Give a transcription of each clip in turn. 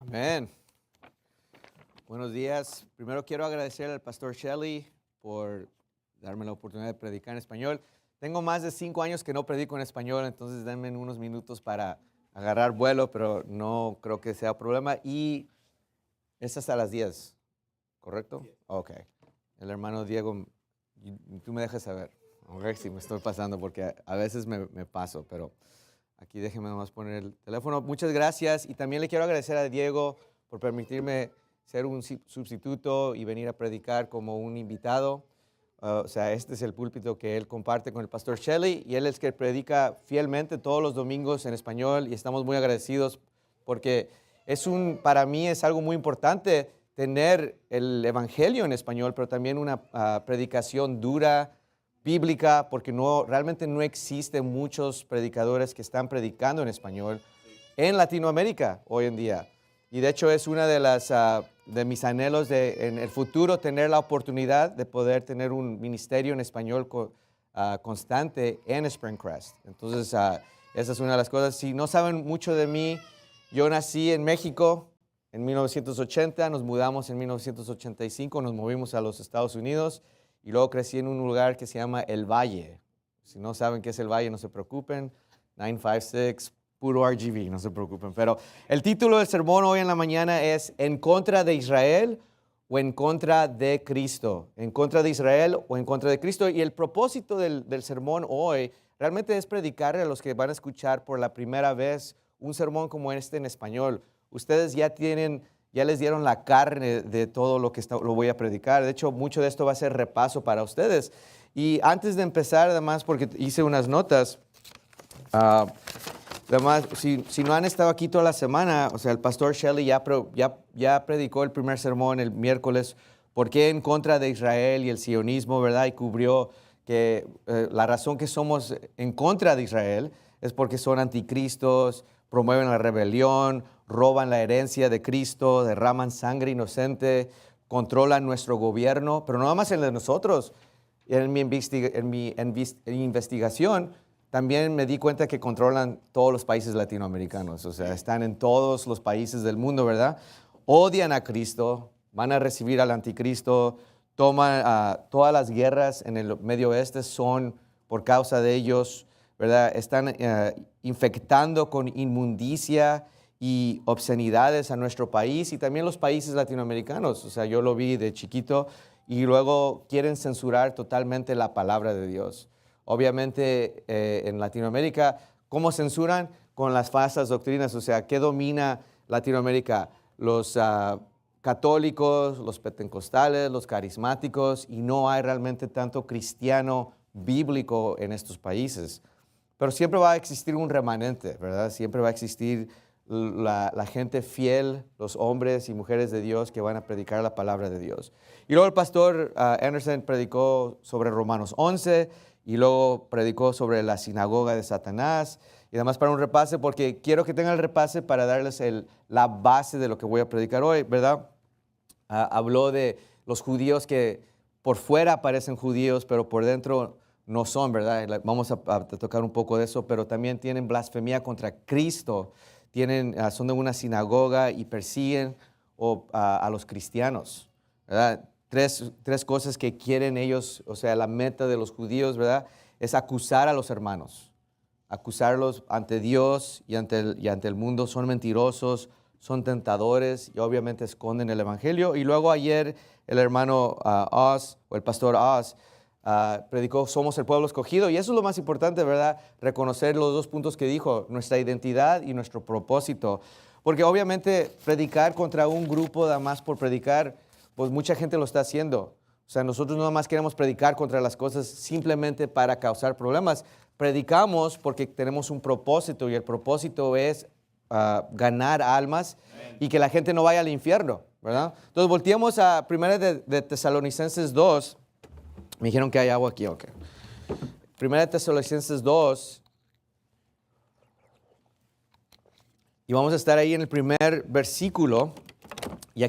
Amén. Buenos días. Primero quiero agradecer al pastor Shelley por darme la oportunidad de predicar en español. Tengo más de 5 años que no predico en español, entonces denme unos minutos para agarrar vuelo, pero no creo que sea problema. Y es hasta las 10, ¿correcto? Sí. Ok. El hermano Diego, tú me dejas saber, okay, si me estoy pasando, porque a veces me paso, pero aquí déjeme nomás poner el teléfono. Muchas gracias y también le quiero agradecer a Diego por permitirme ser un sustituto y venir a predicar como un invitado. O sea, este es el púlpito que él comparte con el pastor Shelley y él es el que predica fielmente todos los domingos en español y estamos muy agradecidos porque para mí es algo muy importante tener el evangelio en español, pero también una predicación dura, bíblica, porque realmente no existen muchos predicadores que están predicando en español en Latinoamérica hoy en día. Y de hecho es una de mis anhelos en el futuro tener la oportunidad de poder tener un ministerio en español constante en Springcrest. Entonces, esa es una de las cosas. Si no saben mucho de mí, yo nací en México en 1980, nos mudamos en 1985, nos movimos a los Estados Unidos y luego crecí en un lugar que se llama El Valle. Si no saben qué es El Valle, no se preocupen. 956, puro RGV, no se preocupen. Pero el título del sermón hoy en la mañana es ¿En contra de Israel o en contra de Cristo? ¿En contra de Israel o en contra de Cristo? Y el propósito del sermón hoy realmente es predicarle a los que van a escuchar por la primera vez un sermón como este en español. Ustedes ya les dieron la carne de todo lo que lo voy a predicar. De hecho, mucho de esto va a ser repaso para ustedes. Y antes de empezar, además, porque hice unas notas, además, si no han estado aquí toda la semana, o sea, el pastor Shelley ya predicó el primer sermón el miércoles, ¿por qué en contra de Israel y el sionismo, verdad? Y cubrió que la razón que somos en contra de Israel es porque son anticristos, promueven la rebelión, roban la herencia de Cristo, derraman sangre inocente, controlan nuestro gobierno, pero no nada más el de nosotros. En mi investigación también me di cuenta que controlan todos los países latinoamericanos, o sea, están en todos los países del mundo, ¿verdad? Odian a Cristo, van a recibir al anticristo, toman todas las guerras en el Medio Oeste son por causa de ellos, ¿verdad? Están infectando con inmundicia y obscenidades a nuestro país y también los países latinoamericanos. O sea, yo lo vi de chiquito y luego quieren censurar totalmente la palabra de Dios. Obviamente en Latinoamérica, ¿cómo censuran? Con las falsas doctrinas. O sea, ¿qué domina Latinoamérica? Los católicos, los pentecostales, los carismáticos y no hay realmente tanto cristiano bíblico en estos países. Pero siempre va a existir un remanente, ¿verdad? Siempre va a existir la gente fiel, los hombres y mujeres de Dios que van a predicar la palabra de Dios. Y luego el pastor Anderson predicó sobre Romanos 11 y luego predicó sobre la sinagoga de Satanás. Y además para un repase, porque quiero que tengan el repase para darles la base de lo que voy a predicar hoy, ¿verdad? Habló de los judíos que por fuera parecen judíos, pero por dentro no son, ¿verdad? Vamos a tocar un poco de eso, pero también tienen blasfemia contra Cristo, son de una sinagoga y persiguen a los cristianos, ¿verdad? Tres cosas que quieren ellos, o sea, la meta de los judíos, ¿verdad? Es acusar a los hermanos, acusarlos ante Dios y ante el mundo. Son mentirosos, son tentadores y obviamente esconden el evangelio. Y luego ayer el hermano Oz, o el pastor Oz, predicó somos el pueblo escogido y eso es lo más importante, ¿verdad? Reconocer los dos puntos que dijo, nuestra identidad y nuestro propósito, porque obviamente predicar contra un grupo nada más por predicar, pues mucha gente lo está haciendo. O sea, nosotros no nada más queremos predicar contra las cosas simplemente para causar problemas. Predicamos porque tenemos un propósito y el propósito es ganar almas y que la gente no vaya al infierno, ¿verdad? Entonces volteamos a 1 de Tesalonicenses 2. Me dijeron que hay agua aquí, ok. 1 Tesalonicenses 2. Y vamos a estar ahí en el primer versículo. Y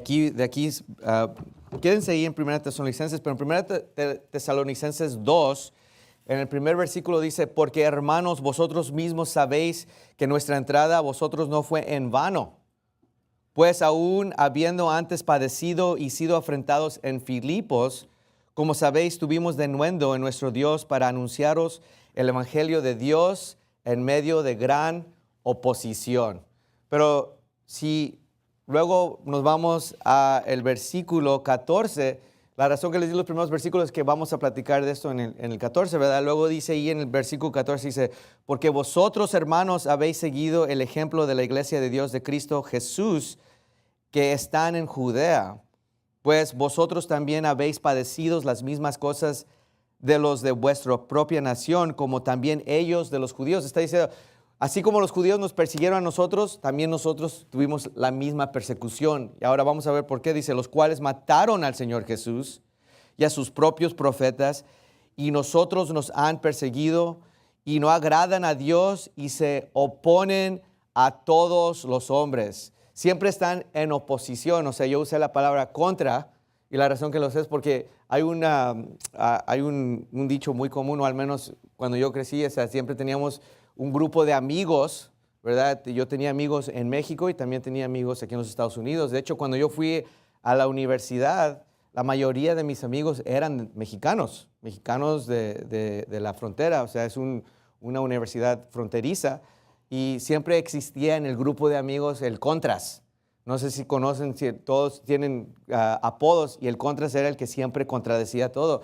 quédense ahí en 1 Tesalonicenses, pero en 1 Tesalonicenses 2, en el primer versículo dice, porque hermanos, vosotros mismos sabéis que nuestra entrada a vosotros no fue en vano. Pues aún habiendo antes padecido y sido afrentados en Filipos, como sabéis, tuvimos denuendo en nuestro Dios para anunciaros el Evangelio de Dios en medio de gran oposición. Pero si luego nos vamos al versículo 14, la razón que les di los primeros versículos es que vamos a platicar de esto en el 14, ¿verdad? Luego dice ahí en el versículo 14, dice, porque vosotros, hermanos, habéis seguido el ejemplo de la iglesia de Dios de Cristo Jesús, que están en Judea, pues vosotros también habéis padecido las mismas cosas de los de vuestra propia nación, como también ellos de los judíos. Está diciendo, así como los judíos nos persiguieron a nosotros, también nosotros tuvimos la misma persecución. Y ahora vamos a ver por qué. Dice, los cuales mataron al Señor Jesús y a sus propios profetas, y nosotros nos han perseguido y no agradan a Dios y se oponen a todos los hombres. Siempre están en oposición. O sea, yo usé la palabra contra, y la razón que lo sé es porque hay un dicho muy común, o al menos cuando yo crecí, o sea, siempre teníamos un grupo de amigos, ¿verdad? Yo tenía amigos en México y también tenía amigos aquí en los Estados Unidos. De hecho, cuando yo fui a la universidad, la mayoría de mis amigos eran mexicanos de la frontera. O sea, es una universidad fronteriza y siempre existía en el grupo de amigos el Contras. No sé si conocen, si todos tienen apodos, y el Contras era el que siempre contradecía todo.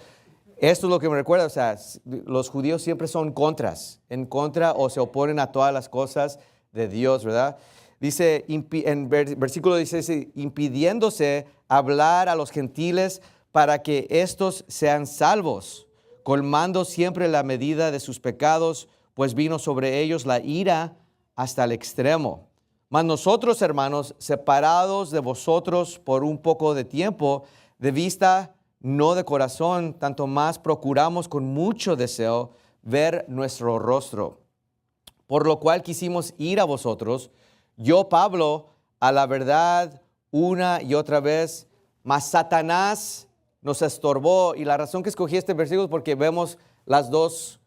Esto es lo que me recuerda, o sea, los judíos siempre son contras, en contra o se oponen a todas las cosas de Dios, ¿verdad? Dice en versículo 16, impidiéndose hablar a los gentiles para que éstos sean salvos, colmando siempre la medida de sus pecados, pues vino sobre ellos la ira hasta el extremo. Mas nosotros, hermanos, separados de vosotros por un poco de tiempo, de vista, no de corazón, tanto más procuramos con mucho deseo ver nuestro rostro. Por lo cual quisimos ir a vosotros, yo, Pablo, a la verdad una y otra vez, mas Satanás nos estorbó. Y la razón que escogí este versículo es porque vemos las dos,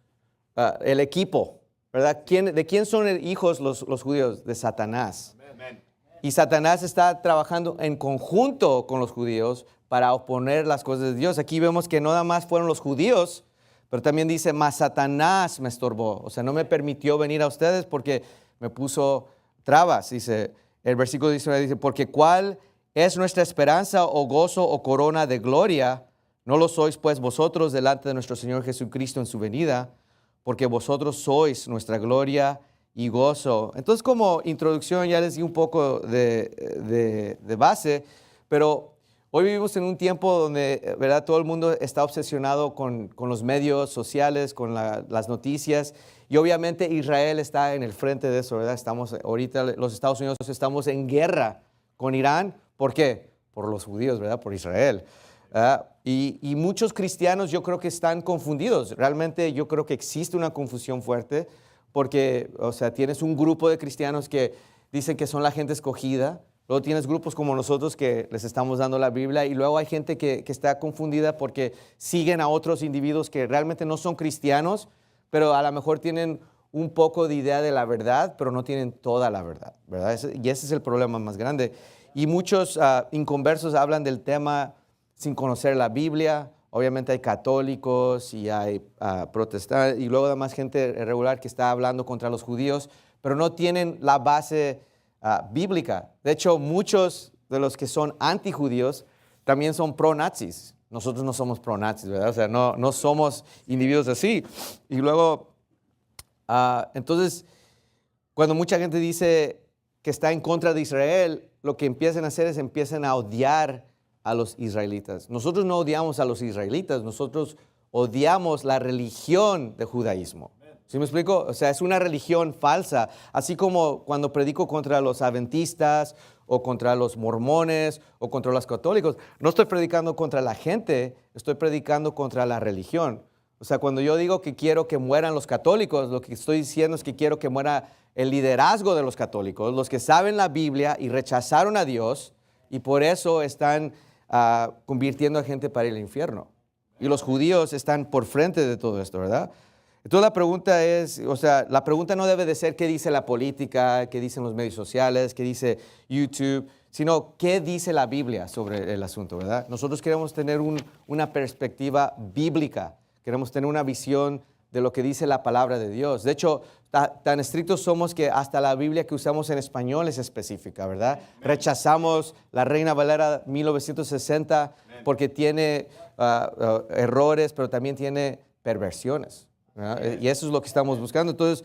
el equipo, ¿verdad? ¿De quién son hijos los judíos? De Satanás. Amen. Y Satanás está trabajando en conjunto con los judíos para oponer las cosas de Dios. Aquí vemos que no nada más fueron los judíos, pero también dice, mas Satanás me estorbó. O sea, no me permitió venir a ustedes porque me puso trabas. Dice, el versículo 19 dice, porque ¿cuál es nuestra esperanza o gozo o corona de gloria? No lo sois pues vosotros delante de nuestro Señor Jesucristo en su venida, porque vosotros sois nuestra gloria y gozo. Entonces, como introducción, ya les di un poco de base, pero hoy vivimos en un tiempo donde, ¿verdad?, todo el mundo está obsesionado con los medios sociales, con las noticias, y obviamente Israel está en el frente de eso, ¿verdad? Ahorita los Estados Unidos estamos en guerra con Irán. ¿Por qué? Por los judíos, ¿verdad? Por Israel. Y muchos cristianos yo creo que están confundidos. Realmente yo creo que existe una confusión fuerte porque, o sea, tienes un grupo de cristianos que dicen que son la gente escogida. Luego tienes grupos como nosotros que les estamos dando la Biblia, y luego hay gente que está confundida porque siguen a otros individuos que realmente no son cristianos, pero a lo mejor tienen un poco de idea de la verdad, pero no tienen toda la verdad, ¿verdad? Y ese es el problema más grande. Y muchos inconversos hablan del tema sin conocer la Biblia. Obviamente hay católicos y hay protestantes, y luego además gente regular que está hablando contra los judíos, pero no tienen la base bíblica. De hecho, muchos de los que son antijudíos también son pro-nazis. Nosotros no somos pro-nazis, ¿verdad? O sea, no somos individuos así. Y luego, entonces, cuando mucha gente dice que está en contra de Israel, lo que empiezan a hacer es empiezan a odiar a los israelitas. Nosotros no odiamos a los israelitas, nosotros odiamos la religión del judaísmo. ¿Sí me explico? O sea, es una religión falsa. Así como cuando predico contra los adventistas o contra los mormones o contra los católicos, no estoy predicando contra la gente, estoy predicando contra la religión. O sea, cuando yo digo que quiero que mueran los católicos, lo que estoy diciendo es que quiero que muera el liderazgo de los católicos, los que saben la Biblia y rechazaron a Dios, y por eso están convirtiendo a gente para el infierno. Y los judíos están por frente de todo esto, ¿verdad? Entonces la pregunta es, o sea, la pregunta no debe de ser qué dice la política, qué dicen los medios sociales, qué dice YouTube, sino qué dice la Biblia sobre el asunto, ¿verdad? Nosotros queremos tener una perspectiva bíblica, queremos tener una visión de lo que dice la palabra de Dios. De hecho, tan estrictos somos que hasta la Biblia que usamos en español es específica, ¿verdad? Rechazamos la Reina Valera 1960 porque tiene errores, pero también tiene perversiones, ¿verdad? Y eso es lo que estamos buscando. Entonces,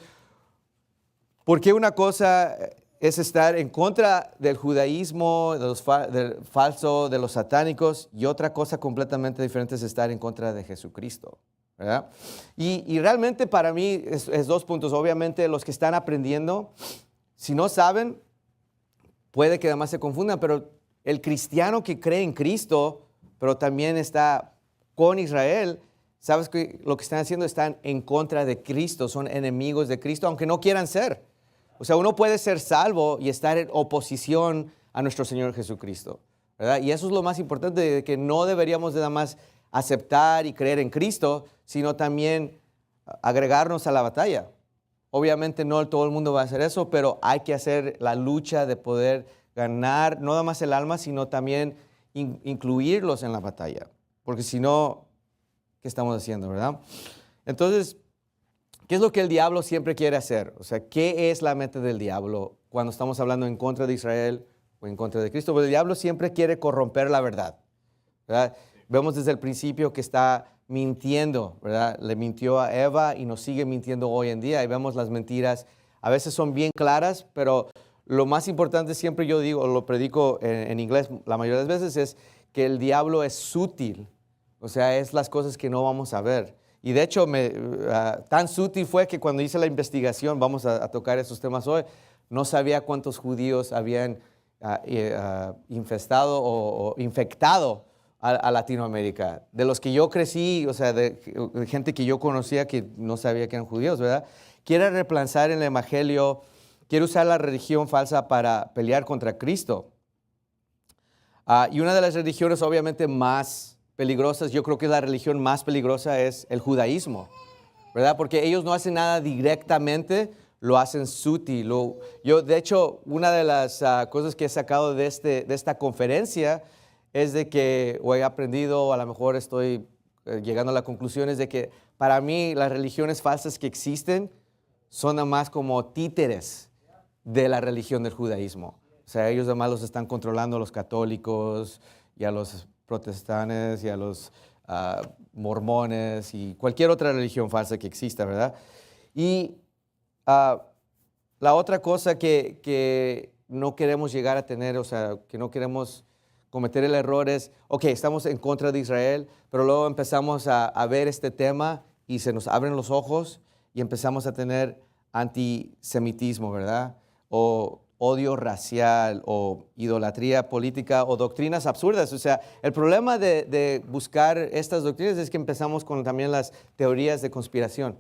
¿por qué una cosa es estar en contra del judaísmo, del falso, de los satánicos, y otra cosa completamente diferente es estar en contra de Jesucristo? ¿Verdad? Y realmente para mí es dos puntos. Obviamente los que están aprendiendo, si no saben, puede que además se confundan, pero el cristiano que cree en Cristo, pero también está con Israel, ¿sabes que lo que están haciendo? Están en contra de Cristo, son enemigos de Cristo, aunque no quieran ser. O sea, uno puede ser salvo y estar en oposición a nuestro Señor Jesucristo, ¿verdad? Y eso es lo más importante, de que no deberíamos de nada más aceptar y creer en Cristo, sino también agregarnos a la batalla. Obviamente no todo el mundo va a hacer eso, pero hay que hacer la lucha de poder ganar no nada más el alma, sino también incluirlos en la batalla. Porque si no, ¿qué estamos haciendo, verdad? Entonces, ¿qué es lo que el diablo siempre quiere hacer? O sea, ¿qué es la meta del diablo cuando estamos hablando en contra de Israel o en contra de Cristo? Pues el diablo siempre quiere corromper la verdad, ¿verdad? Vemos desde el principio que está mintiendo, ¿verdad? Le mintió a Eva y nos sigue mintiendo hoy en día. Y vemos las mentiras, a veces son bien claras, pero lo más importante siempre yo digo, lo predico en inglés la mayoría de las veces, es que el diablo es sutil. O sea, es las cosas que no vamos a ver. Y de hecho, tan sutil fue que cuando hice la investigación, vamos a tocar esos temas hoy, no sabía cuántos judíos habían infestado o infectado a Latinoamérica. De los que yo crecí, o sea, de gente que yo conocía que no sabía que eran judíos, ¿verdad? Quiere reemplazar el evangelio, quiere usar la religión falsa para pelear contra Cristo. Y una de las religiones obviamente más peligrosas, yo creo que la religión más peligrosa es el judaísmo, ¿verdad? Porque ellos no hacen nada directamente, lo hacen sutil. Yo, de hecho, una de las cosas que he sacado de esta conferencia es de que, o he aprendido, o a lo mejor estoy llegando a la conclusión, es de que para mí las religiones falsas que existen son nada más como títeres de la religión del judaísmo. O sea, ellos además los están controlando a los católicos y a los protestantes y a los mormones y cualquier otra religión falsa que exista, ¿verdad? Y la otra cosa que no queremos llegar a tener, o sea, que no queremos cometer el error es, ok, estamos en contra de Israel, pero luego empezamos a ver este tema y se nos abren los ojos y empezamos a tener antisemitismo, ¿verdad? O odio racial o idolatría política o doctrinas absurdas. O sea, el problema de buscar estas doctrinas es que empezamos con también las teorías de conspiración,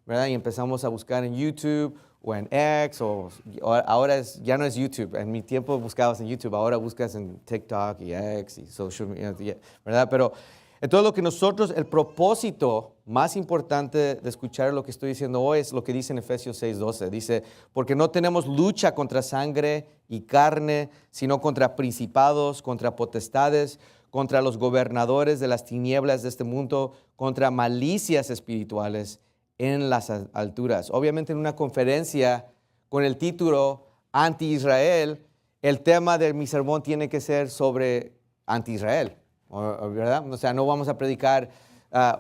¿verdad? Y empezamos a buscar en YouTube o en X, o ahora ya no es YouTube. En mi tiempo buscabas en YouTube, ahora buscas en TikTok y X y social media, ¿verdad? Pero entonces lo que nosotros, el propósito más importante de escuchar lo que estoy diciendo hoy es lo que dice en Efesios 6:12. Dice, porque no tenemos lucha contra sangre y carne, sino contra principados, contra potestades, contra los gobernadores de las tinieblas de este mundo, contra malicias espirituales en las alturas. Obviamente en una conferencia con el título Anti-Israel, el tema de mi sermón tiene que ser sobre anti-Israel, ¿verdad? O sea, no vamos a predicar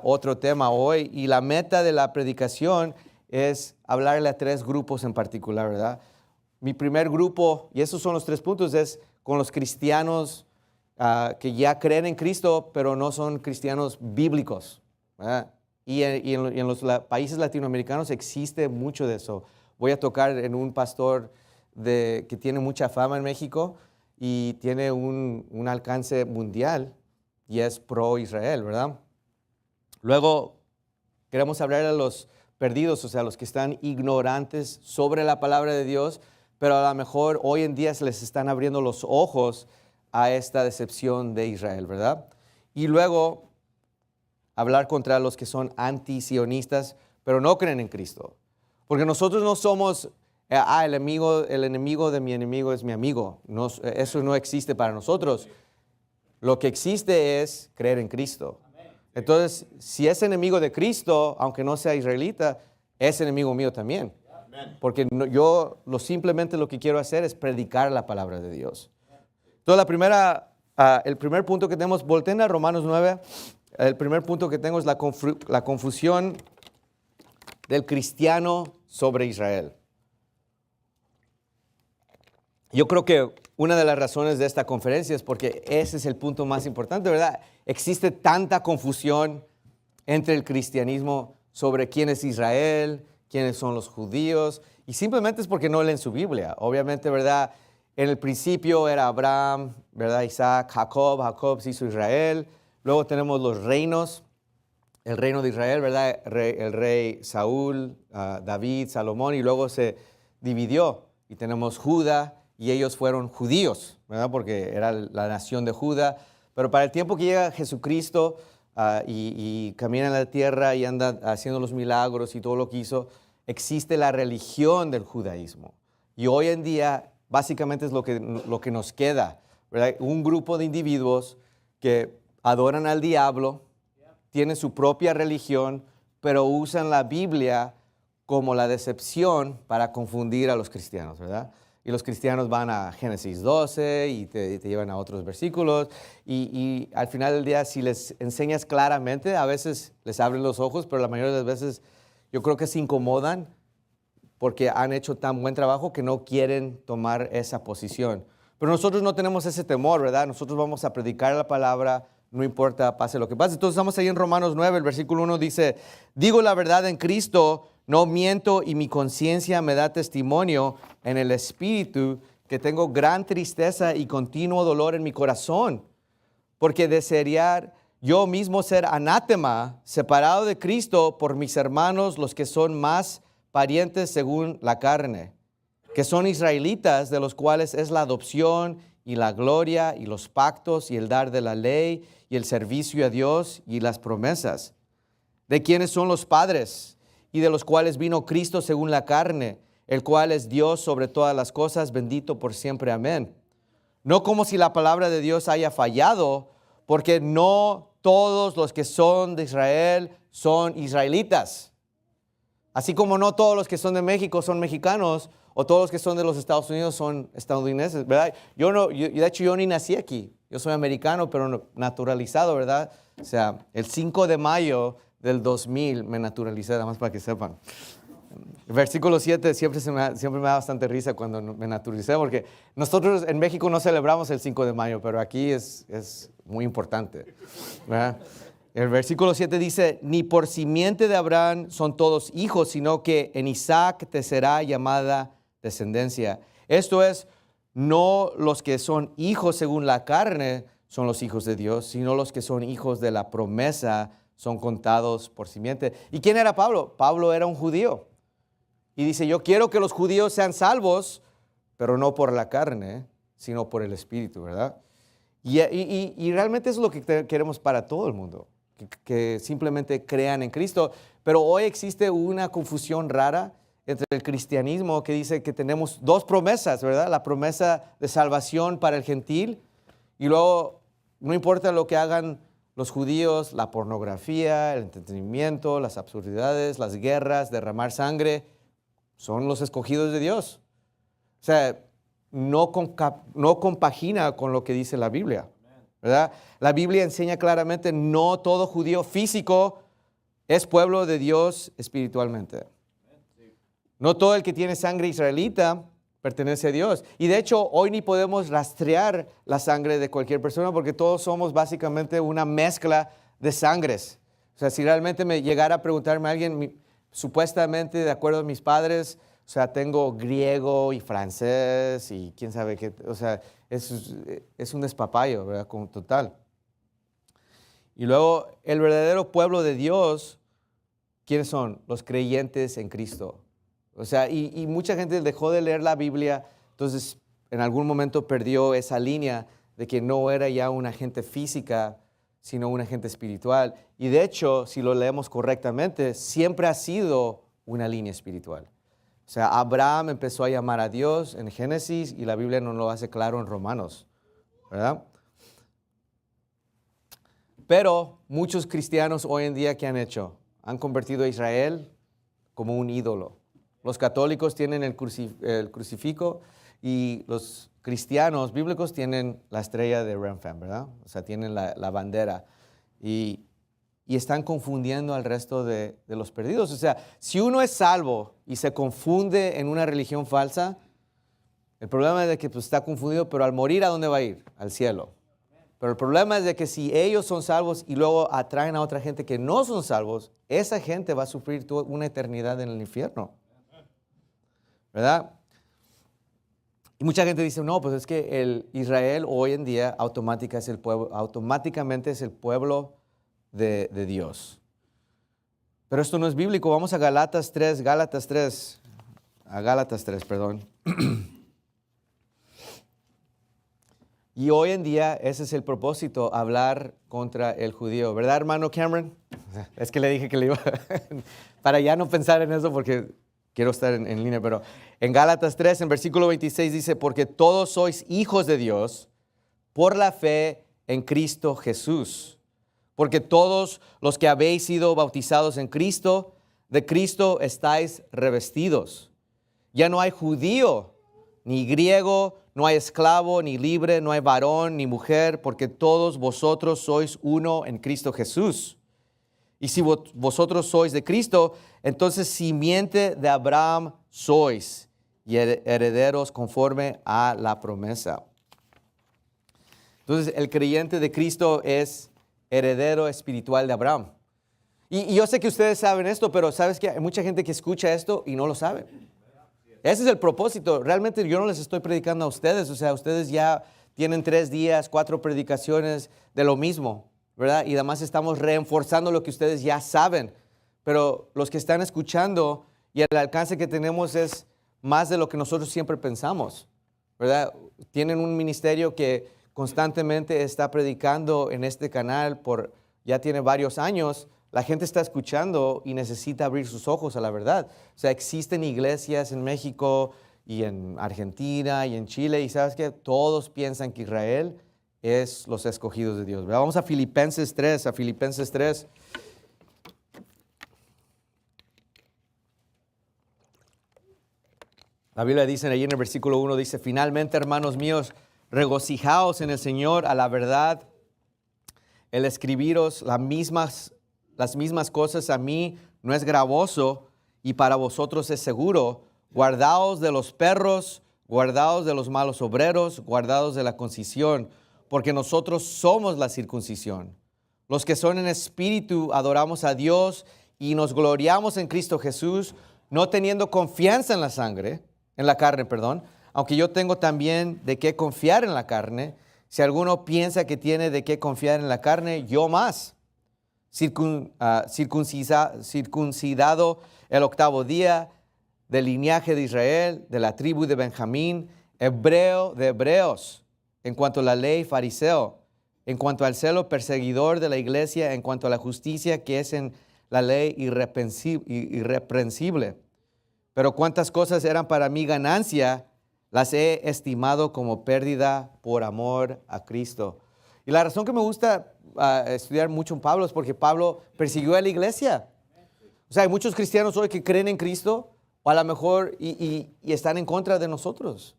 otro tema hoy, y la meta de la predicación es hablarle a tres grupos en particular, ¿verdad? Mi primer grupo, y esos son los 3 puntos, es con los cristianos que ya creen en Cristo, pero no son cristianos bíblicos, ¿verdad? Y en los países latinoamericanos existe mucho de eso. Voy a tocar en un pastor que tiene mucha fama en México y tiene un alcance mundial y es pro-Israel, ¿verdad? Luego queremos hablar a los perdidos, o sea, los que están ignorantes sobre la palabra de Dios, pero a lo mejor hoy en día se les están abriendo los ojos a esta decepción de Israel, ¿verdad? Y luego hablar contra los que son antisionistas, pero no creen en Cristo. Porque nosotros no somos el enemigo de mi enemigo es mi amigo. No, eso no existe para nosotros. Lo que existe es creer en Cristo. Entonces, si es enemigo de Cristo, aunque no sea israelita, es enemigo mío también. Porque simplemente lo que quiero hacer es predicar la palabra de Dios. Entonces, el primer punto que tenemos, volteen a Romanos 9, el primer punto que tengo es la confusión del cristiano sobre Israel. Yo creo que una de las razones de esta conferencia es porque ese es el punto más importante, ¿verdad? Existe tanta confusión entre el cristianismo sobre quién es Israel, quiénes son los judíos, y simplemente es porque no leen su Biblia. Obviamente, ¿verdad? En el principio era Abraham, ¿verdad? Isaac, Jacob se hizo Israel. Luego tenemos los reinos, el reino de Israel, ¿verdad? El rey Saúl, David, Salomón, y luego se dividió. Y tenemos Judá, y ellos fueron judíos, ¿verdad? Porque era la nación de Judá. Pero para el tiempo que llega Jesucristo y camina en la tierra y anda haciendo los milagros y todo lo que hizo, existe la religión del judaísmo. Y hoy en día, básicamente es lo que nos queda, ¿verdad? Un grupo de individuos que adoran al diablo, tienen su propia religión, pero usan la Biblia como la decepción para confundir a los cristianos, ¿verdad? Y los cristianos van a Génesis 12 y te llevan a otros versículos. Y al final del día, si les enseñas claramente, a veces les abren los ojos, pero la mayoría de las veces yo creo que se incomodan porque han hecho tan buen trabajo que no quieren tomar esa posición. Pero nosotros no tenemos ese temor, ¿verdad? Nosotros vamos a predicar la palabra, no importa, pase lo que pase. Entonces estamos ahí en Romanos 9, el versículo 1 dice, digo la verdad en Cristo, no miento y mi conciencia me da testimonio en el Espíritu que tengo gran tristeza y continuo dolor en mi corazón, porque desearía yo mismo ser anátema, separado de Cristo por mis hermanos, los que son más parientes según la carne, que son israelitas, de los cuales es la adopción y la gloria y los pactos y el dar de la ley y el servicio a Dios y las promesas, de quienes son los padres y de los cuales vino Cristo según la carne, el cual es Dios sobre todas las cosas, bendito por siempre. Amén. No como si la palabra de Dios haya fallado, porque no todos los que son de Israel son israelitas. Así como no todos los que son de México son mexicanos, o todos los que son de los Estados Unidos son estadounidenses, ¿verdad? De hecho, yo ni nací aquí. Yo soy americano, pero naturalizado, ¿verdad? O sea, el 5 de mayo del 2000 me naturalicé, nada más para que sepan. El versículo 7 siempre me da bastante risa cuando me naturalicé, porque nosotros en México no celebramos el 5 de mayo, pero aquí es muy importante, ¿verdad? El versículo 7 dice, ni por simiente de Abraham son todos hijos, sino que en Isaac te será llamada descendencia. Esto es, no los que son hijos según la carne son los hijos de Dios, sino los que son hijos de la promesa son contados por simiente. ¿Y quién era Pablo? Pablo era un judío. Y dice, yo quiero que los judíos sean salvos, pero no por la carne, sino por el Espíritu, ¿verdad? Y realmente es lo que queremos para todo el mundo, que simplemente crean en Cristo. Pero hoy existe una confusión rara entre el cristianismo que dice que tenemos dos promesas, ¿verdad? La promesa de salvación para el gentil y luego no importa lo que hagan los judíos, la pornografía, el entretenimiento, las absurdidades, las guerras, derramar sangre, son los escogidos de Dios. O sea, no compagina con lo que dice la Biblia, ¿verdad? La Biblia enseña claramente, no todo judío físico es pueblo de Dios espiritualmente. No todo el que tiene sangre israelita pertenece a Dios. Y de hecho, hoy ni podemos rastrear la sangre de cualquier persona porque todos somos básicamente una mezcla de sangres. O sea, si realmente me llegara a preguntarme a alguien, supuestamente, de acuerdo a mis padres, o sea, tengo griego y francés y quién sabe qué, o sea, es un despapayo, ¿verdad? Como total. Y luego, el verdadero pueblo de Dios, ¿quiénes son? Los creyentes en Cristo. O sea, y mucha gente dejó de leer la Biblia, entonces en algún momento perdió esa línea de que no era ya una gente física, sino una gente espiritual. Y de hecho, si lo leemos correctamente, siempre ha sido una línea espiritual. O O sea, Abraham empezó a llamar a Dios en Génesis y la Biblia no lo hace claro en Romanos, ¿verdad? Pero muchos cristianos hoy en día, ¿qué han hecho? Han convertido a Israel como un ídolo. Los católicos tienen el crucifijo y los cristianos bíblicos tienen la estrella de Remphan, ¿verdad? O sea, tienen la bandera. Y están confundiendo al resto de los perdidos. O sea, si uno es salvo y se confunde en una religión falsa, el problema es de que pues, está confundido, pero al morir, ¿a dónde va a ir? Al cielo. Pero el problema es de que si ellos son salvos y luego atraen a otra gente que no son salvos, esa gente va a sufrir toda una eternidad en el infierno. ¿Verdad? Y mucha gente dice, no, pues es que el Israel hoy en día automáticamente es el pueblo de Dios. Pero esto no es bíblico. Vamos a Gálatas 3, perdón. Y hoy en día ese es el propósito, hablar contra el judío. ¿Verdad, hermano Cameron? Es que le dije que le iba para ya no pensar en eso porque quiero estar en línea. Pero en Gálatas 3, en versículo 26 dice, porque todos sois hijos de Dios por la fe en Cristo Jesús. Porque todos los que habéis sido bautizados en Cristo, de Cristo estáis revestidos. Ya no hay judío, ni griego, no hay esclavo, ni libre, no hay varón, ni mujer, porque todos vosotros sois uno en Cristo Jesús. Y si vosotros sois de Cristo, entonces simiente de Abraham sois, y herederos conforme a la promesa. Entonces, el creyente de Cristo es heredero espiritual de Abraham. Y yo sé que ustedes saben esto, pero ¿sabes qué? Hay mucha gente que escucha esto y no lo sabe. Ese es el propósito. Realmente yo no les estoy predicando a ustedes. O sea, ustedes ya tienen 3 días, 4 predicaciones de lo mismo, ¿verdad? Y además estamos reforzando lo que ustedes ya saben. Pero los que están escuchando y el alcance que tenemos es más de lo que nosotros siempre pensamos, ¿verdad? Tienen un ministerio que constantemente está predicando en este canal ya tiene varios años. La gente está escuchando y necesita abrir sus ojos a la verdad. O sea, existen iglesias en México y en Argentina y en Chile y ¿sabes qué? Todos piensan que Israel es los escogidos de Dios, ¿verdad? Vamos a Filipenses 3, La Biblia dice ahí en el versículo 1, dice, finalmente, hermanos míos, regocijaos en el Señor. A la verdad, el escribiros las mismas cosas a mí no es gravoso y para vosotros es seguro. Guardaos de los perros, guardaos de los malos obreros, guardaos de la concisión, porque nosotros somos la circuncisión. Los que son en espíritu adoramos a Dios y nos gloriamos en Cristo Jesús, no teniendo confianza en la carne, aunque yo tengo también de qué confiar en la carne. Si alguno piensa que tiene de qué confiar en la carne, yo más. Circuncidado el 8º día, del linaje de Israel, de la tribu de Benjamín, hebreo de hebreos, en cuanto a la ley, fariseo, en cuanto al celo, perseguidor de la iglesia, en cuanto a la justicia que es en la ley, irreprensible. Pero cuántas cosas eran para mí ganancia, las he estimado como pérdida por amor a Cristo. Y la razón que me gusta estudiar mucho en Pablo es porque Pablo persiguió a la iglesia. O sea, hay muchos cristianos hoy que creen en Cristo o a lo mejor y están en contra de nosotros,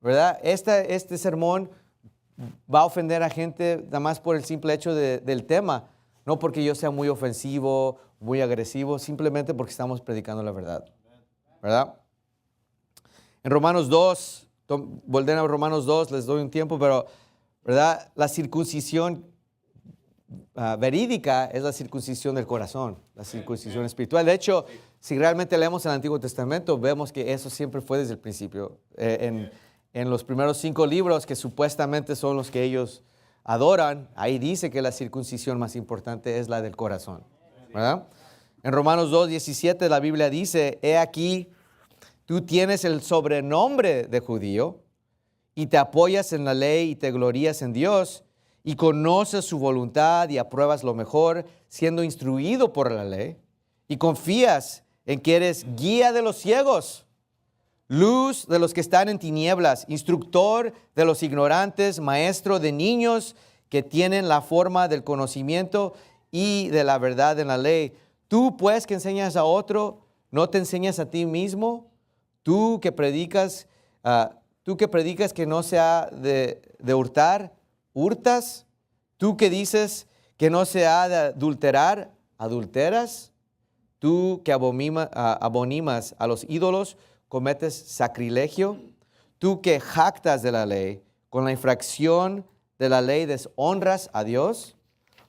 ¿verdad? Este sermón va a ofender a gente nada más por el simple hecho del tema, no porque yo sea muy ofensivo, muy agresivo, simplemente porque estamos predicando la verdad, ¿verdad? En Romanos 2, volteen a Romanos 2, les doy un tiempo, pero, ¿verdad? La circuncisión verídica es la circuncisión del corazón, la circuncisión espiritual. De hecho, si realmente leemos el Antiguo Testamento, vemos que eso siempre fue desde el principio. En los primeros 5 libros, que supuestamente son los que ellos adoran, ahí dice que la circuncisión más importante es la del corazón, ¿verdad? En Romanos 2:17 la Biblia dice, he aquí, tú tienes el sobrenombre de judío y te apoyas en la ley y te glorías en Dios y conoces su voluntad y apruebas lo mejor, siendo instruido por la ley y confías en que eres guía de los ciegos, luz de los que están en tinieblas, instructor de los ignorantes, maestro de niños que tienen la forma del conocimiento y de la verdad en la ley. Tú, pues, que enseñas a otro, ¿no te enseñas a ti mismo? Tú que predicas que no se ha de hurtar, ¿hurtas? Tú que dices que no se ha de adulterar, ¿adulteras? Tú que abominas a los ídolos, ¿cometes sacrilegio? Tú que jactas de la ley, con la infracción de la ley deshonras a Dios,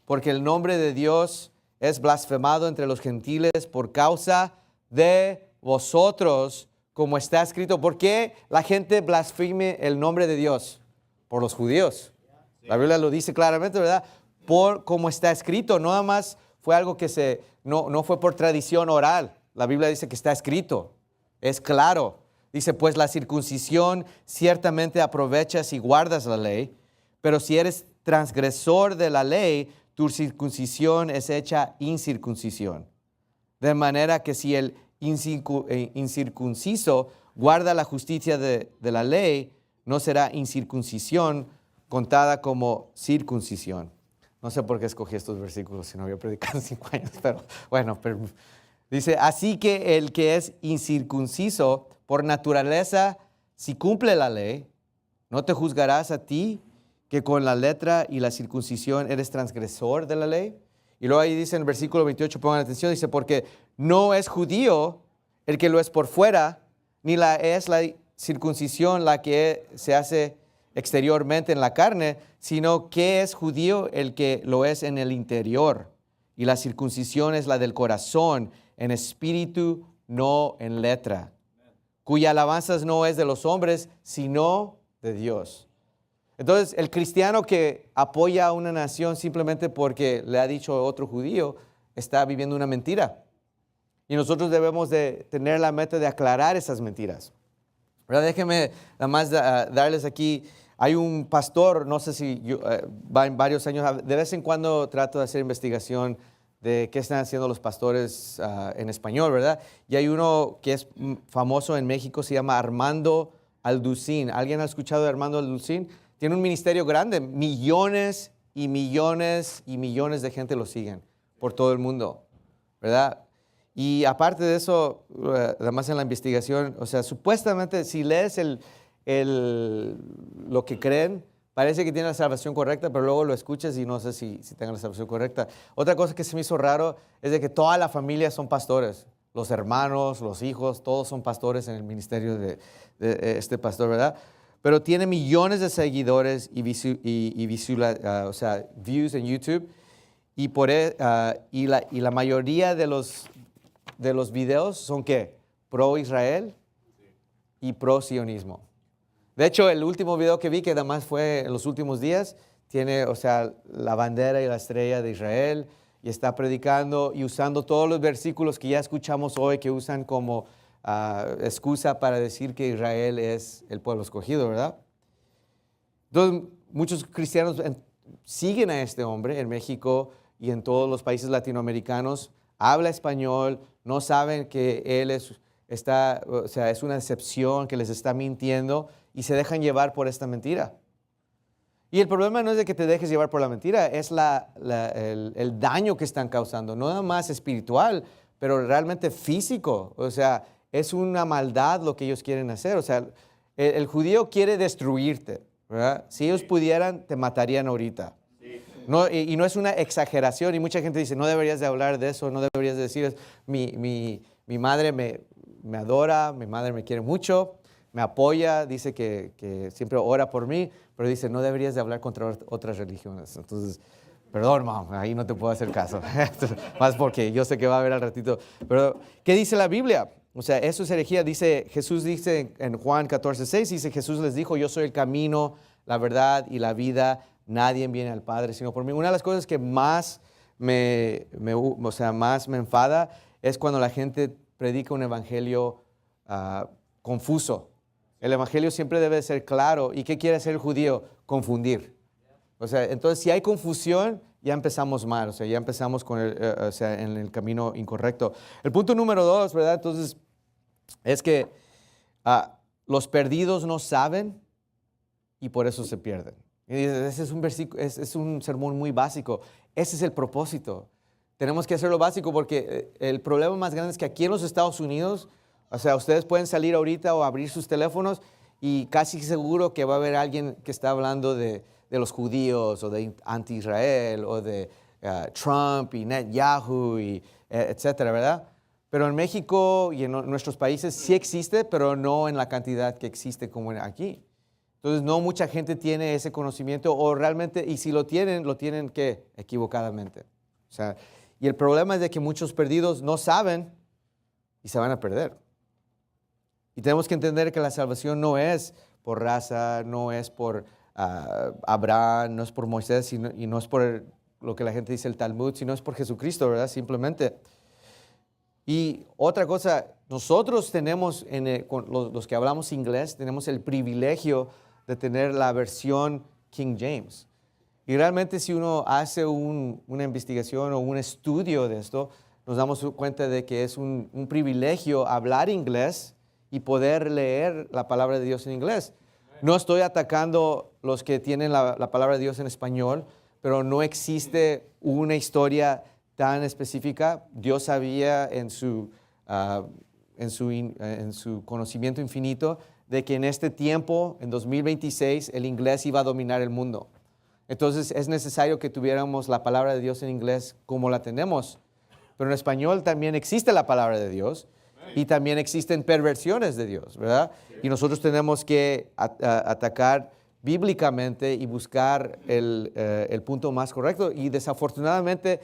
porque el nombre de Dios es blasfemado entre los gentiles por causa de vosotros, como está escrito. ¿Por qué la gente blasfeme el nombre de Dios? Por los judíos. La Biblia lo dice claramente, ¿verdad? Por como está escrito, no nada más fue algo que no fue por tradición oral. La Biblia dice que está escrito, es claro. Dice, pues la circuncisión ciertamente aprovechas y guardas la ley, pero si eres transgresor de la ley, tu circuncisión es hecha incircuncisión. De manera que si el incircunciso guarda la justicia de la ley, no será incircuncisión contada como circuncisión. No sé por qué escogí estos versículos si no había predicado 5 años, pero bueno, dice, así que el que es incircunciso por naturaleza, si cumple la ley, ¿no te juzgarás a ti que con la letra y la circuncisión eres transgresor de la ley? Y luego ahí dice en el versículo 28, pongan atención, dice, porque no es judío el que lo es por fuera, ni es la circuncisión la que se hace exteriormente en la carne, sino que es judío el que lo es en el interior. Y la circuncisión es la del corazón, en espíritu, no en letra, cuya alabanza no es de los hombres, sino de Dios. Entonces, el cristiano que apoya a una nación simplemente porque le ha dicho otro judío, está viviendo una mentira. Y nosotros debemos de tener la meta de aclarar esas mentiras. ¿Verdad? Déjenme nada más darles aquí, hay un pastor, no sé si va en varios años, de vez en cuando trato de hacer investigación de qué están haciendo los pastores en español, ¿verdad? Y hay uno que es famoso en México, se llama Armando Alducín. ¿Alguien ha escuchado de Armando Alducín? Tiene un ministerio grande, millones y millones y millones de gente lo siguen por todo el mundo, ¿verdad? Y aparte de eso, además en la investigación, o sea, supuestamente si lees lo que creen, parece que tienen la salvación correcta, pero luego lo escuchas y no sé si tengan la salvación correcta. Otra cosa que se me hizo raro es de que toda la familia son pastores. Los hermanos, los hijos, todos son pastores en el ministerio de este pastor, ¿verdad? Pero tiene millones de seguidores y views en YouTube. Y la mayoría de los videos son ¿qué? Pro Israel y pro sionismo. De hecho, el último video que vi, que además fue en los últimos días, tiene, o sea, la bandera y la estrella de Israel y está predicando y usando todos los versículos que ya escuchamos hoy que usan como excusa para decir que Israel es el pueblo escogido, ¿verdad? Entonces, muchos cristianos siguen a este hombre en México y en todos los países latinoamericanos. Habla español, no saben que él es una decepción, que les está mintiendo y se dejan llevar por esta mentira. Y el problema no es de que te dejes llevar por la mentira, es el daño que están causando, no nada más espiritual, pero realmente físico. O sea, es una maldad lo que ellos quieren hacer. O sea, el judío quiere destruirte, ¿verdad? Si ellos pudieran, te matarían ahorita. No, y no es una exageración, y mucha gente dice, no deberías de hablar de eso, no deberías de decir, mi madre me adora, mi madre me quiere mucho, me apoya, dice que siempre ora por mí, pero dice, no deberías de hablar contra otras religiones. Entonces, perdón, mamá, ahí no te puedo hacer caso. Más porque yo sé que va a haber al ratito. Pero, ¿qué dice la Biblia? O sea, eso es herejía. Jesús dice en Juan 14:6, dice, Jesús les dijo, yo soy el camino, la verdad y la vida. Nadie viene al Padre sino por mí. Una de las cosas que más me enfada es cuando la gente predica un evangelio confuso. El evangelio siempre debe ser claro. ¿Y qué quiere hacer el judío? Confundir. O sea, entonces si hay confusión, ya empezamos mal, o sea, ya empezamos con en el camino incorrecto. El punto número 2, ¿verdad? Entonces, es que los perdidos no saben y por eso se pierden. Y ese es un versículo, es un sermón muy básico. Ese es el propósito. Tenemos que hacerlo básico porque el problema más grande es que aquí en los Estados Unidos, o sea, ustedes pueden salir ahorita o abrir sus teléfonos y casi seguro que va a haber alguien que está hablando de los judíos o de anti-Israel o de Trump y Netanyahu y etcétera, ¿verdad? Pero en México y en nuestros países sí existe, pero no en la cantidad que existe como aquí. Entonces, no mucha gente tiene ese conocimiento o realmente, y si lo tienen ¿qué? Equivocadamente. O sea, y el problema es de que muchos perdidos no saben y se van a perder. Y tenemos que entender que la salvación no es por raza, no es por Abraham, no es por Moisés y no es por lo que la gente dice el Talmud, sino es por Jesucristo, ¿verdad? Simplemente. Y otra cosa, nosotros tenemos, los que hablamos inglés, tenemos el privilegio de tener la versión King James. Y realmente si uno hace una investigación o un estudio de esto, nos damos cuenta de que es un privilegio hablar inglés y poder leer la palabra de Dios en inglés. No estoy atacando los que tienen la palabra de Dios en español, pero no existe una historia tan específica. Dios sabía en su conocimiento infinito de que en este tiempo, en 2026, el inglés iba a dominar el mundo. Entonces es necesario que tuviéramos la palabra de Dios en inglés como la tenemos. Pero en español también existe la palabra de Dios y también existen perversiones de Dios, ¿verdad? Y nosotros tenemos que atacar bíblicamente y buscar el punto más correcto. Y desafortunadamente,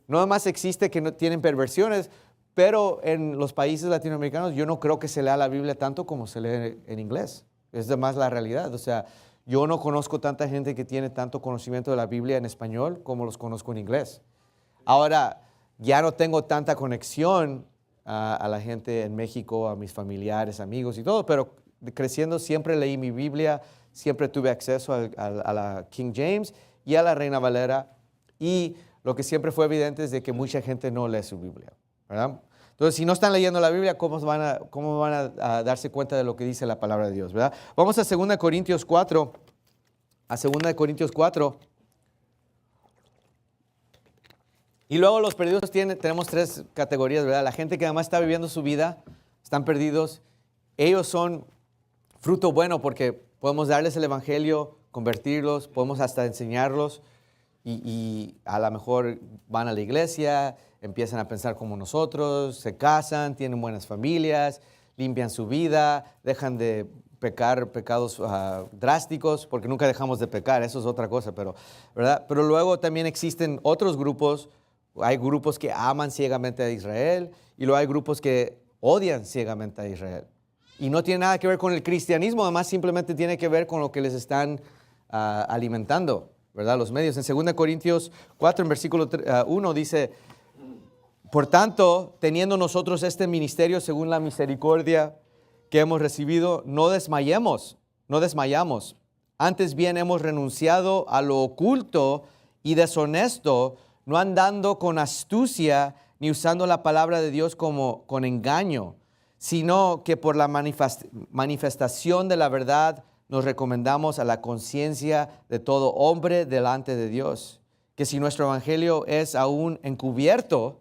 no nada más existe que no tienen perversiones, pero en los países latinoamericanos yo no creo que se lea la Biblia tanto como se lee en inglés. Es más la realidad. O sea, yo no conozco tanta gente que tiene tanto conocimiento de la Biblia en español como los conozco en inglés. Ahora, ya no tengo tanta conexión a la gente en México, a mis familiares, amigos y todo, pero creciendo siempre leí mi Biblia, siempre tuve acceso a la King James y a la Reina Valera, y lo que siempre fue evidente es de que mucha gente no lee su Biblia, ¿verdad? Entonces, si no están leyendo la Biblia, ¿cómo van a darse cuenta de lo que dice la palabra de Dios, ¿verdad? Vamos a 2 Corintios 4, a 2 Corintios 4. Y luego los perdidos tenemos 3 categorías, ¿verdad? La gente que además está viviendo su vida, están perdidos. Ellos son fruto bueno porque podemos darles el evangelio, convertirlos, podemos hasta enseñarlos y a lo mejor van a la iglesia, empiezan a pensar como nosotros, se casan, tienen buenas familias, limpian su vida, dejan de pecar pecados drásticos, porque nunca dejamos de pecar, eso es otra cosa, ¿verdad? Pero luego también existen otros grupos. Hay grupos que aman ciegamente a Israel y luego hay grupos que odian ciegamente a Israel. Y no tiene nada que ver con el cristianismo, además simplemente tiene que ver con lo que les están alimentando, ¿verdad? Los medios. En 2 Corintios 4, en versículo 1 dice: por tanto, teniendo nosotros este ministerio según la misericordia que hemos recibido, no desmayamos. Antes bien hemos renunciado a lo oculto y deshonesto, no andando con astucia ni usando la palabra de Dios como con engaño, sino que por la manifestación de la verdad nos recomendamos a la conciencia de todo hombre delante de Dios. Que si nuestro evangelio es aún encubierto,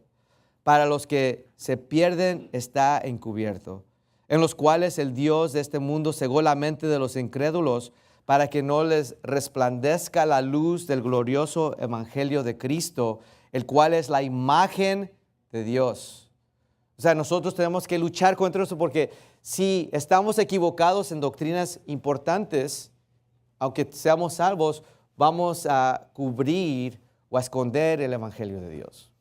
para los que se pierden está encubierto, en los cuales el Dios de este mundo cegó la mente de los incrédulos, para que no les resplandezca la luz del glorioso evangelio de Cristo, el cual es la imagen de Dios. O sea, nosotros tenemos que luchar contra eso, porque si estamos equivocados en doctrinas importantes, aunque seamos salvos, vamos a cubrir o a esconder el evangelio de Dios,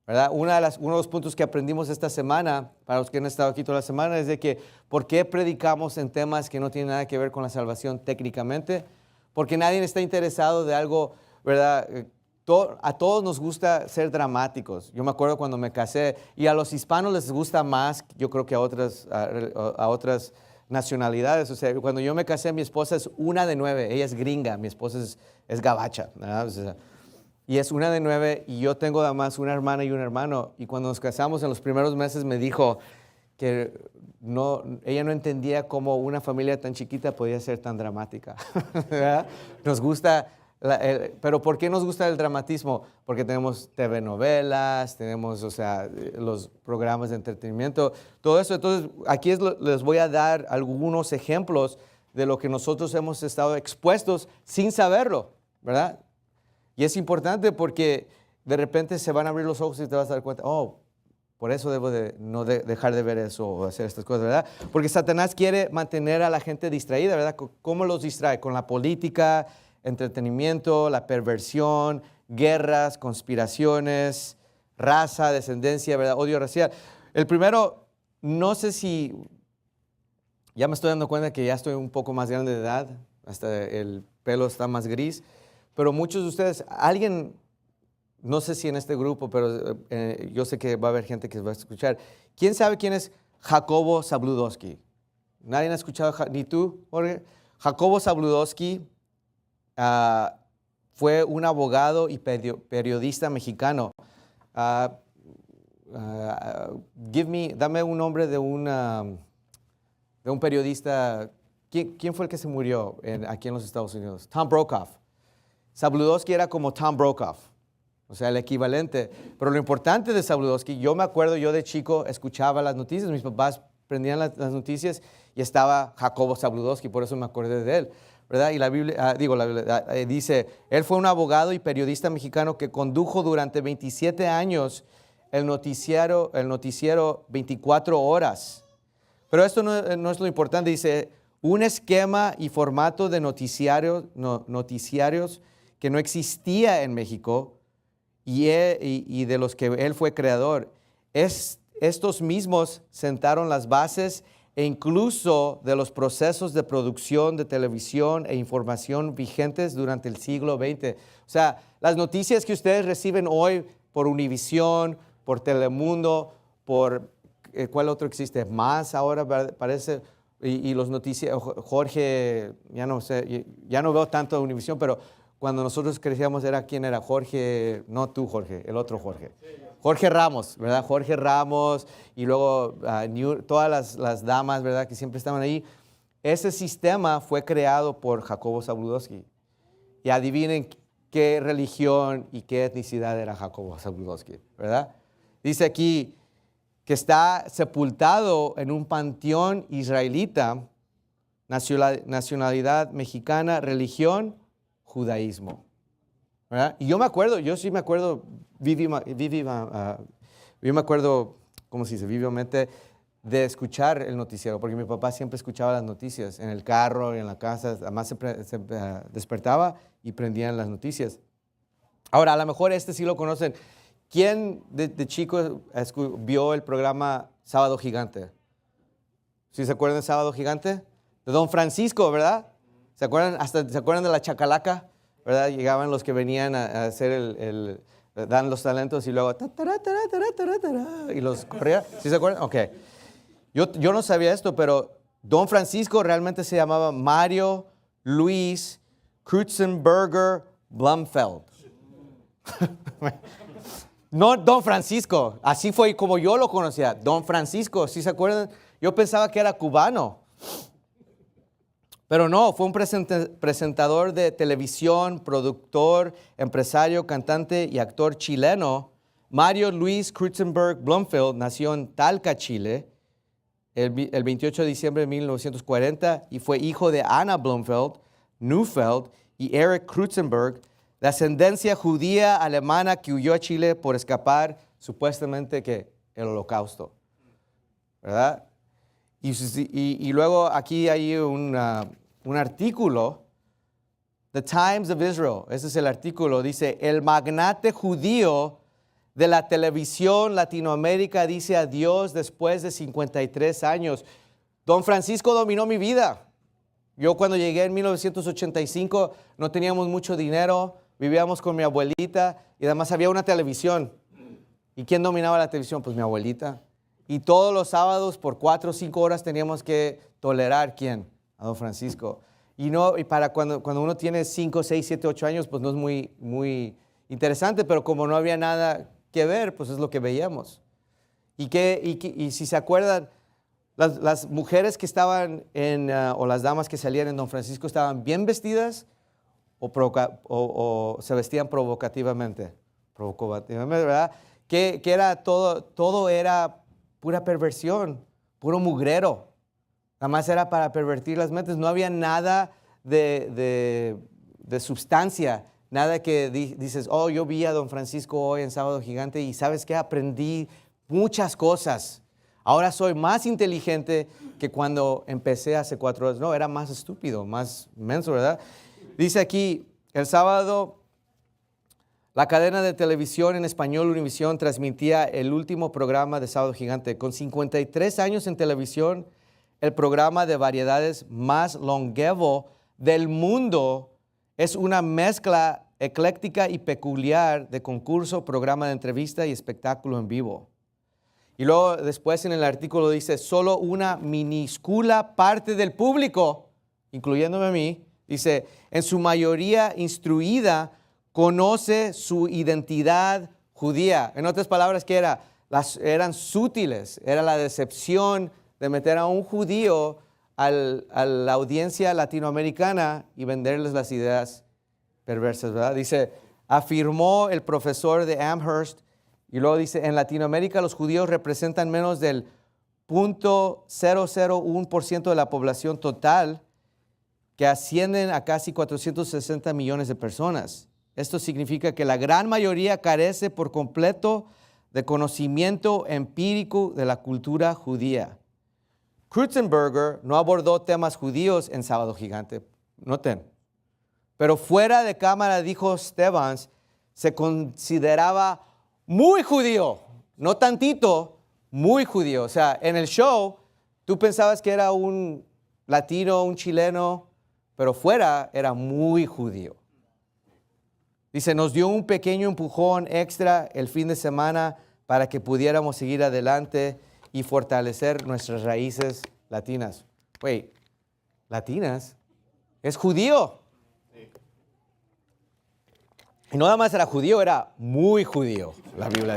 ¿verdad? Uno de los puntos que aprendimos esta semana, para los que han estado aquí toda la semana, es de que ¿por qué predicamos en temas que no tienen nada que ver con la salvación técnicamente? Porque nadie está interesado de algo, ¿verdad? A todos nos gusta ser dramáticos. Yo me acuerdo cuando me casé, y a los hispanos les gusta más, yo creo que a otras nacionalidades. O sea, cuando yo me casé, mi esposa es una de 9. Ella es gringa, mi esposa es gabacha, ¿verdad? O sea, y es una de 9 y yo tengo además una hermana y un hermano. Y cuando nos casamos en los primeros meses me dijo que ella no entendía cómo una familia tan chiquita podía ser tan dramática. ¿Verdad? Nos gusta, pero ¿por qué nos gusta el dramatismo? Porque tenemos TV novelas, tenemos, o sea, los programas de entretenimiento, todo eso. Entonces, aquí les voy a dar algunos ejemplos de lo que nosotros hemos estado expuestos sin saberlo, ¿verdad? Y es importante porque de repente se van a abrir los ojos y te vas a dar cuenta, oh, por eso debo de no dejar de ver eso o hacer estas cosas, ¿verdad? Porque Satanás quiere mantener a la gente distraída, ¿verdad? ¿Cómo los distrae? Con la política, entretenimiento, la perversión, guerras, conspiraciones, raza, descendencia, ¿verdad? Odio racial. El primero, no sé si, ya me estoy dando cuenta que ya estoy un poco más grande de edad, hasta el pelo está más gris, pero muchos de ustedes, alguien, no sé si en este grupo, pero yo sé que va a haber gente que va a escuchar. ¿Quién sabe quién es Jacobo Zabludovsky? ¿Nadie ha escuchado? ¿Ni tú, Jorge? Jacobo Zabludovsky fue un abogado y periodista mexicano. Dame un nombre de un periodista. ¿Quién fue el que se murió aquí en los Estados Unidos? Tom Brokaw. Zabludovsky era como Tom Brokaw, o sea, el equivalente. Pero lo importante de Zabludovsky, yo me acuerdo, yo de chico escuchaba las noticias, mis papás prendían las noticias y estaba Jacobo Zabludovsky, por eso me acordé de él, ¿verdad? Y la Biblia, dice, él fue un abogado y periodista mexicano que condujo durante 27 años el noticiero 24 horas. Pero esto no es lo importante, dice, un esquema y formato de noticiarios que no existía en México y de los que él fue creador. Estos mismos sentaron las bases e incluso de los procesos de producción de televisión e información vigentes durante el siglo XX. O sea, las noticias que ustedes reciben hoy por Univisión, por Telemundo, por ¿cuál otro existe? Más ahora parece, y los noticias, Jorge, ya no sé, ya no veo tanto Univisión, pero cuando nosotros crecíamos ¿quién era? Jorge, no tú Jorge, el otro Jorge. Jorge Ramos, ¿verdad? Jorge Ramos y luego todas las damas, ¿verdad? Que siempre estaban ahí. Ese sistema fue creado por Jacobo Zabludovsky. Y adivinen qué religión y qué etnicidad era Jacobo Zabludovsky, ¿verdad? Dice aquí que está sepultado en un panteón israelita, nacionalidad mexicana, religión, judaísmo, ¿verdad? Y yo sí me acuerdo, yo me acuerdo, ¿cómo se dice? Vivamente de escuchar el noticiero, porque mi papá siempre escuchaba las noticias en el carro, en la casa, además se despertaba y prendían las noticias. Ahora, a lo mejor sí lo conocen. ¿Quién de chico vio el programa Sábado Gigante? ¿Sí se acuerdan de Sábado Gigante? De Don Francisco, ¿verdad? ¿Se acuerdan de la chacalaca? ¿Verdad? Llegaban los que venían a hacer dan los talentos y luego y los corría. ¿Sí se acuerdan? Ok. Yo no sabía esto, pero Don Francisco realmente se llamaba Mario Luis Krutzenberger Blumfeld. No Don Francisco, así fue como yo lo conocía. Don Francisco, ¿sí se acuerdan? Yo pensaba que era cubano. Pero no, fue un presentador de televisión, productor, empresario, cantante y actor chileno. Mario Luis Krutzenberg Blumfeld nació en Talca, Chile, el 28 de diciembre de 1940 y fue hijo de Anna Blumfeld, Neufeld y Eric Krutzenberg, de ascendencia judía alemana que huyó a Chile por escapar supuestamente que el Holocausto, ¿verdad? Y luego aquí hay un artículo, The Times of Israel, ese es el artículo, dice, el magnate judío de la televisión Latinoamérica dice adiós después de 53 años. Don Francisco dominó mi vida. Yo cuando llegué en 1985 no teníamos mucho dinero, vivíamos con mi abuelita y además había una televisión. ¿Y quién dominaba la televisión? Pues mi abuelita. Y todos los sábados por 4 o 5 horas teníamos que tolerar, ¿quién? A don Francisco. Y para cuando uno tiene 5, 6, 7, 8 años, pues no es muy interesante, pero como no había nada que ver, pues es lo que veíamos. Y si se acuerdan, las mujeres que estaban o las damas que salían en don Francisco estaban bien vestidas o se vestían provocativamente, ¿verdad? Que era todo era pura perversión, puro mugrero. Nada más era para pervertir las mentes. No había nada de sustancia, nada que dices, oh, yo vi a don Francisco hoy en Sábado Gigante y ¿sabes qué? Aprendí muchas cosas. Ahora soy más inteligente que cuando empecé hace 4 horas. No, era más estúpido, más menso, ¿verdad? Dice aquí, el sábado, la cadena de televisión en español Univisión transmitía el último programa de Sábado Gigante. Con 53 años en televisión, el programa de variedades más longevo del mundo es una mezcla ecléctica y peculiar de concurso, programa de entrevista y espectáculo en vivo. Y luego después en el artículo dice, solo una minúscula parte del público, incluyéndome a mí, dice, en su mayoría instruida, conoce su identidad judía. En otras palabras, ¿qué era? Eran sutiles, era la decepción de meter a un judío a la audiencia latinoamericana y venderles las ideas perversas, ¿verdad? Dice, afirmó el profesor de Amherst, y luego dice, en Latinoamérica los judíos representan menos del 0.001% de la población total, que ascienden a casi 460 millones de personas. Esto significa que la gran mayoría carece por completo de conocimiento empírico de la cultura judía. Kreuzenberger no abordó temas judíos en Sábado Gigante, noten, pero fuera de cámara, dijo Stevens, se consideraba muy judío, no tantito, muy judío. O sea, en el show, tú pensabas que era un latino, un chileno, pero fuera era muy judío. Dice, nos dio un pequeño empujón extra el fin de semana para que pudiéramos seguir adelante y fortalecer nuestras raíces latinas. Wait, ¿latinas? Es judío. Y no nada más era judío, era muy judío. La Biblia,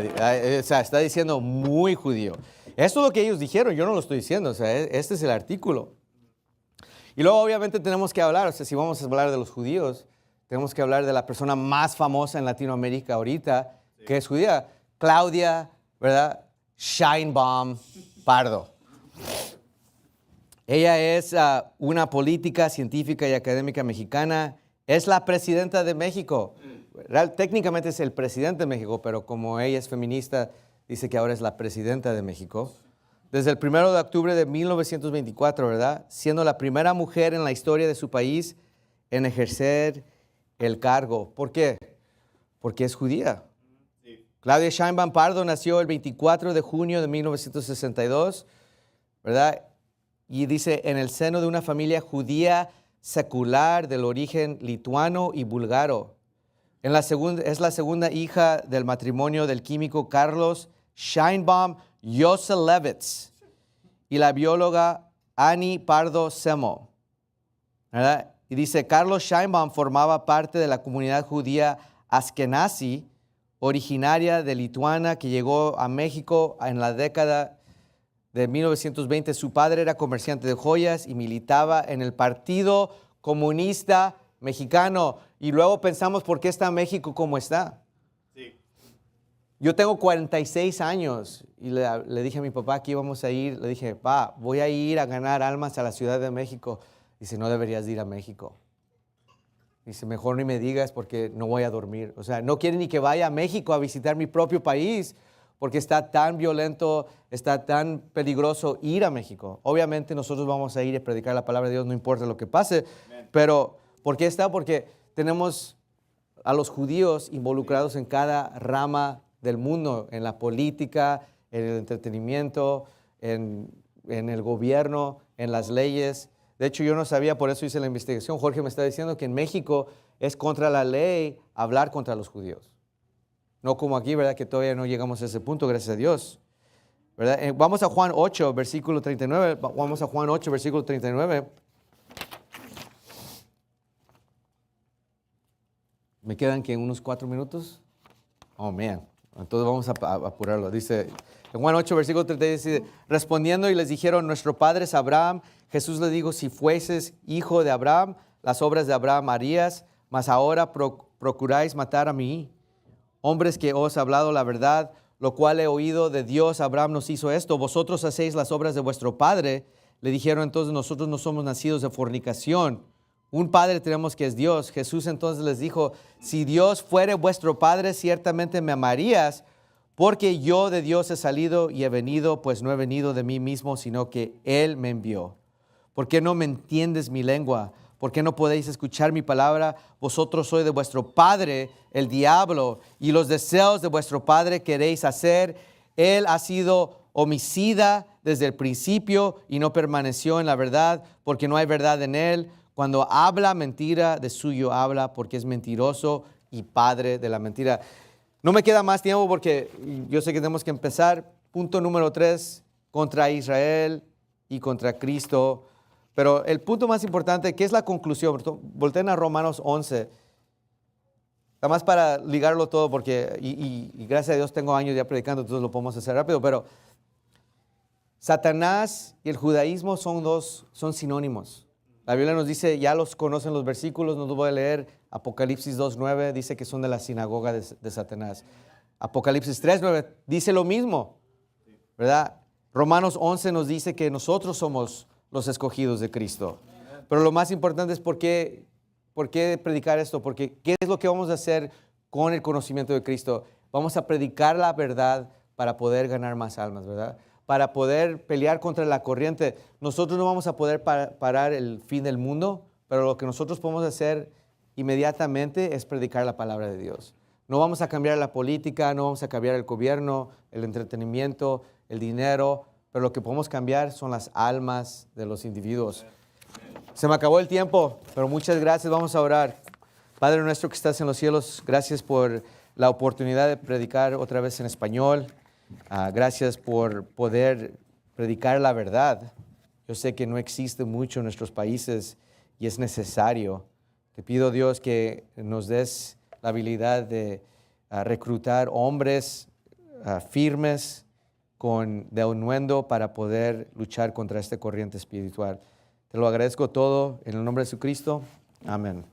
o sea, está diciendo muy judío. Esto es lo que ellos dijeron, yo no lo estoy diciendo, o sea, este es el artículo. Y luego obviamente tenemos que hablar, o sea, si vamos a hablar de los judíos, tenemos que hablar de la persona más famosa en Latinoamérica ahorita, que es judía, Claudia, ¿verdad? Sheinbaum Pardo. Ella es una política, científica y académica mexicana. Es la presidenta de México. Técnicamente es el presidente de México, pero como ella es feminista, dice que ahora es la presidenta de México. Desde el 1 de octubre de 1924, ¿verdad? Siendo la primera mujer en la historia de su país en ejercer el cargo. ¿Por qué? Porque es judía. Sí. Claudia Sheinbaum Pardo nació el 24 de junio de 1962, ¿verdad? Y dice, en el seno de una familia judía secular del origen lituano y búlgaro. Es la segunda hija del matrimonio del químico Carlos Sheinbaum Yoselevitz y la bióloga Annie Pardo Semo, ¿verdad? Y dice, Carlos Sheinbaum formaba parte de la comunidad judía Askenazi, originaria de Lituania, que llegó a México en la década de 1920. Su padre era comerciante de joyas y militaba en el Partido Comunista Mexicano. Y luego pensamos, ¿por qué está México como está? Sí. Yo tengo 46 años y le dije a mi papá que íbamos a ir. Le dije, pa, voy a ir a ganar almas a la Ciudad de México. Dice, no deberías ir a México. Dice, mejor ni me digas porque no voy a dormir. O sea, no quiere ni que vaya a México a visitar mi propio país porque está tan violento, está tan peligroso ir a México. Obviamente nosotros vamos a ir a predicar la palabra de Dios, no importa lo que pase. Amen. Pero, ¿por qué está? Porque tenemos a los judíos involucrados en cada rama del mundo, en la política, en el entretenimiento, en el gobierno, en las leyes. De hecho, yo no sabía, por eso hice la investigación. Jorge me está diciendo que en México es contra la ley hablar contra los judíos. No como aquí, ¿verdad? Que todavía no llegamos a ese punto, gracias a Dios. ¿verdad? Vamos a Juan 8, versículo 39. Vamos a Juan 8, versículo 39. ¿Me quedan que unos 4 minutos? Oh, man. Entonces vamos a apurarlo. Dice, en Juan 8, versículo 36, dice, respondiendo y les dijeron, nuestro padre es Abraham. Jesús le dijo, si fueses hijo de Abraham, las obras de Abraham harías, mas ahora procuráis matar a mí. Hombres que os he hablado la verdad, lo cual he oído de Dios, Abraham nos hizo esto. Vosotros hacéis las obras de vuestro padre. Le dijeron entonces, nosotros no somos nacidos de fornicación. Un padre tenemos que es Dios. Jesús entonces les dijo, si Dios fuere vuestro padre, ciertamente me amarías, porque yo de Dios he salido y he venido, pues no he venido de mí mismo, sino que Él me envió. ¿Por qué no me entiendes mi lengua? ¿Por qué no podéis escuchar mi palabra? Vosotros sois de vuestro padre, el diablo, y los deseos de vuestro padre queréis hacer. Él ha sido homicida desde el principio y no permaneció en la verdad, porque no hay verdad en él. Cuando habla mentira, de suyo habla, porque es mentiroso y padre de la mentira. No me queda más tiempo porque yo sé que tenemos que empezar. Punto número 3, contra Israel y contra Cristo. Pero el punto más importante, ¿qué es la conclusión? Volteen a Romanos 11. Nada más para ligarlo todo, porque, y gracias a Dios tengo años ya predicando, entonces lo podemos hacer rápido, pero Satanás y el judaísmo son sinónimos. La Biblia nos dice, ya los conocen los versículos, no los voy a leer. Apocalipsis 2:9 dice que son de la sinagoga de Satanás. Apocalipsis 3:9 dice lo mismo, ¿verdad? Romanos 11 nos dice que nosotros somos los escogidos de Cristo. Pero lo más importante es ¿por qué predicar esto? Porque ¿qué es lo que vamos a hacer con el conocimiento de Cristo? Vamos a predicar la verdad para poder ganar más almas, ¿verdad? Para poder pelear contra la corriente. Nosotros no vamos a poder parar el fin del mundo, pero lo que nosotros podemos hacer inmediatamente es predicar la palabra de Dios. No vamos a cambiar la política, no vamos a cambiar el gobierno, el entretenimiento, el dinero, pero lo que podemos cambiar son las almas de los individuos. Se me acabó el tiempo, pero muchas gracias. Vamos a orar. Padre nuestro que estás en los cielos, gracias por la oportunidad de predicar otra vez en español. Gracias por poder predicar la verdad. Yo sé que no existe mucho en nuestros países y es necesario. Te pido, Dios, que nos des la habilidad de reclutar hombres firmes con denuendo para poder luchar contra esta corriente espiritual. Te lo agradezco todo en el nombre de Jesucristo. Amén.